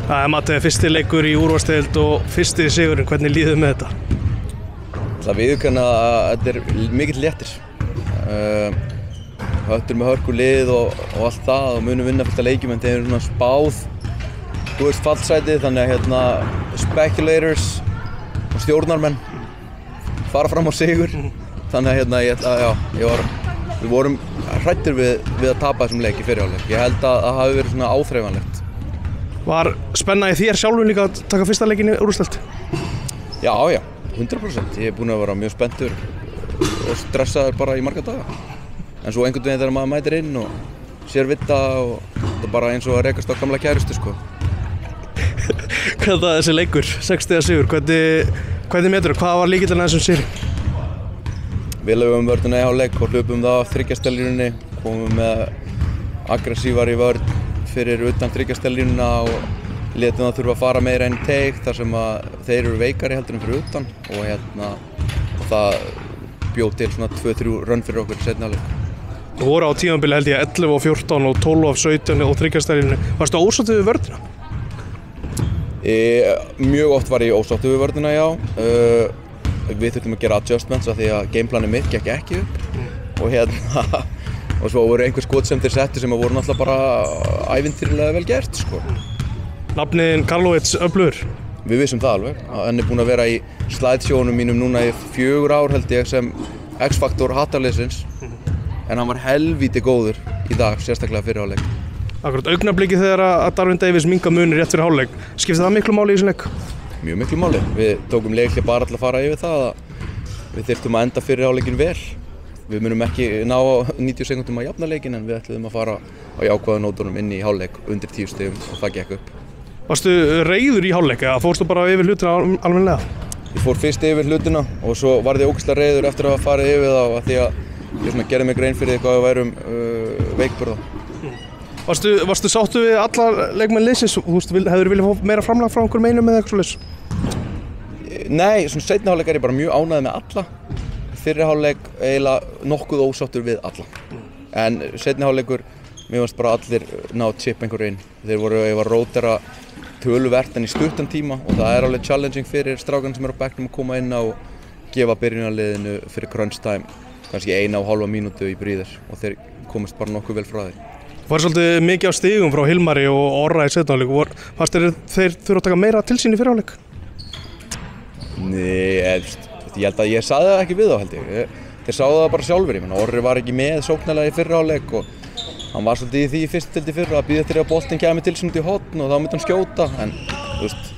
Matti, fyrsti leikur í úrvalsdeild og fyrsti sigurinn, hvernig líður með þetta? Það viðurkenna að þetta mikill léttir. Höttur með hörku lið og allt það og munum vinna fullt af leikjum en þeir eru svona spáð fallsæti, þannig að speculators og stjórnarmenn fara fram á sigur. Þannig að við vorum hræddir við að tapa þessum leik í fyrri hálfleik. Ég held að það hafi verið svona áþreifanlegt. Var spenna í þér sjálfur líka að taka fyrsta leikinn í úrvalsdeild? Já, 100%. Ég er búinn að vera mjög spenntur og stressaður bara í marga daga. En svo einhvern veginn þegar maður mætir inn og sér vita og þetta er bara eins og að rekast á gamla kærustu, sko. Hvað er þessi leikur, 6 stiga sigur, hvernig metur þú? Hvað var lykillinn að þessum sigri? Við lögum vörðina í hálfleik og hlupum það af þriggjastellínunni, komum með aggressívari vörð fyrir utan þriggjastellínuna og létum það þurfa að fara meira inn í teig þar sem að þeir eru veikari heldur en fyrir utan og það bjóð til svona 2-3 rönn fyrir okkur í seinni hálfleik. Þú voru á tímabili held ég 11 og 14 og 12 og 17 og þriggjastellínunni. Varstu ósáttur við vörðina? Mjög oft var ég ósáttur við vörðina, já. Við þurftum að gera adjustments af því að gameplanið mitt gekk ekki upp og svo voru einhver skot sem þeir settu sem voru náttúrulega bara ævintýrlega vel gert, sko. Nafniðin Karlovits öflugur? Við vissum það alveg. Hann er búinn að vera í slideshownum mínum núna í 4 ár held ég sem X-faktor hattarliðsins en hann var helvíti góður í dag, sérstaklega fyrir hálfleik. Akkurat augnablikið þegar að Darwin Davies minnka munir rétt fyrir hálfleik, skipti það miklu máli í þessum leik? Mjög miklu máli. Við tókum leikli bara til að fara yfir það að við þyrftum að enda fyrir hálfleikin vel. Við munum ekki ná á 90 sekúndum að jafna leikinn en við ætluðum að fara á jákvæðu nótunum inn í hálfleik undir 10 stigum og það gekk upp. Varstu reiður í hálfleik eða fórstu bara yfir hlutina almennilega? Ég fór fyrst yfir hlutina og svo varð ég ógeðslega reiður eftir að hafa farið yfir það af því að ég gerði mig grein fyrir hvað við værum veikburða. Varstu sáttu við alla leikmenn liðsins? Hefur viljað fá meira framlag frá einhverjum einum eða eitthvað svoleiðis? Nei, svona seinni hálfleik er ég bara mjög ánægður með alla. Fyrri hálfleik eiginlega nokkuð ósáttur við alla. En seinni hálfleikur, mér fannst bara allir ná að chippa einhverju inn. Þeir voru að rótera töluvert en í stuttan tíma og það er alveg challenging fyrir strákarnir sem eru á bekknum að koma inn á og gefa byrjunarliðinu fyrir crunch time kannski 1,5 mínútu í bríðir og þeir komast bara nokkuð vel frá þeir. Það var svolítið mikið á stigum frá Hilmari og Orra í seinni hálfleik. Fannst þeir þurfa að taka meira til sín í fyrri hálfleik? Nei, ég held að ég sagði það ekki við þá held ég. Þeir sáðu það bara sjálfur. Orri var ekki með sóknarlega í fyrri hálfleik og hann var svolítið í því í fyrstu deildi fyrra að bíða eftir að boltinn kæmi til sín út í horn og þá myndi hann skjóta. En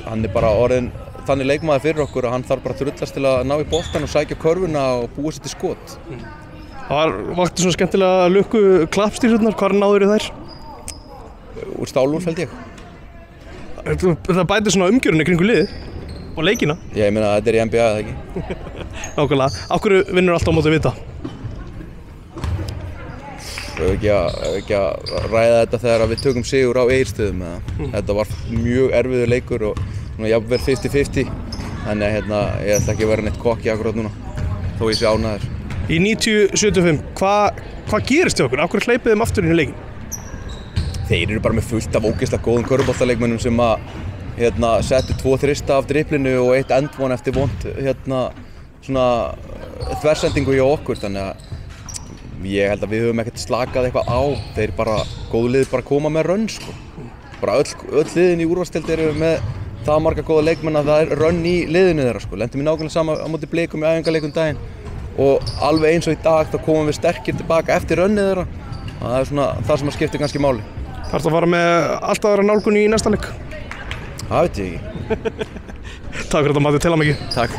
hann er bara orðinn þannig leikmaður fyrir okkur að hann þarf bara að drullast til að ná í boltann og sækja körfuna og búa sér til skot. Það vakti svona skemmtilega lukku klappstýrurnar, hvar náðurðu þær? Úr stálús held ég. Það bætir svona umgjörunni kringu liðið og leikina. Ég meina þetta er í NBA eða ekki. Nákvæmlega. Af hverju vinnur alltaf á móti Vita? Ekki að ræða þetta þegar við tökum sigur á Egilsstöðum. Þetta var mjög erfiður leikur og jafnvel 50-50. Þannig að ég ætla ekki að vera neitt kokki akkurat núna, þó ég sé ánægður. Í 90-75, hvað gerist hjá okkur? Af hverju hleypið þeim aftur inn í leikinn? Þeir eru bara með fullt af ógeðslega góðum körfuboltaleikmönnum sem að settu 2 þrista af driblinu og 1 endvon eftir vont svona þversendingu hjá okkur. Þannig að ég held að við höfum ekkert slakað eitthvað á. Þeir bara, góðu lið bara koma með rönn, sko. Bara öll liðin í úrvalsdeild eru með það marga góða leikmenn að það er rönn í liðinu þeirra, sko. Lentum við nákvæmlega sama á móti Blikum í æfingarleikum daginn. Og alveg eins og í dag þá komum við sterkir tilbaka eftir rönnið þeirra. Það er svona það sem skiptir kannski máli. Þarftu að fara með alltaf aðra nálgun í næsta leik? Það veit ég ekki. Takk fyrir þetta, Matti, til hamingju. Takk.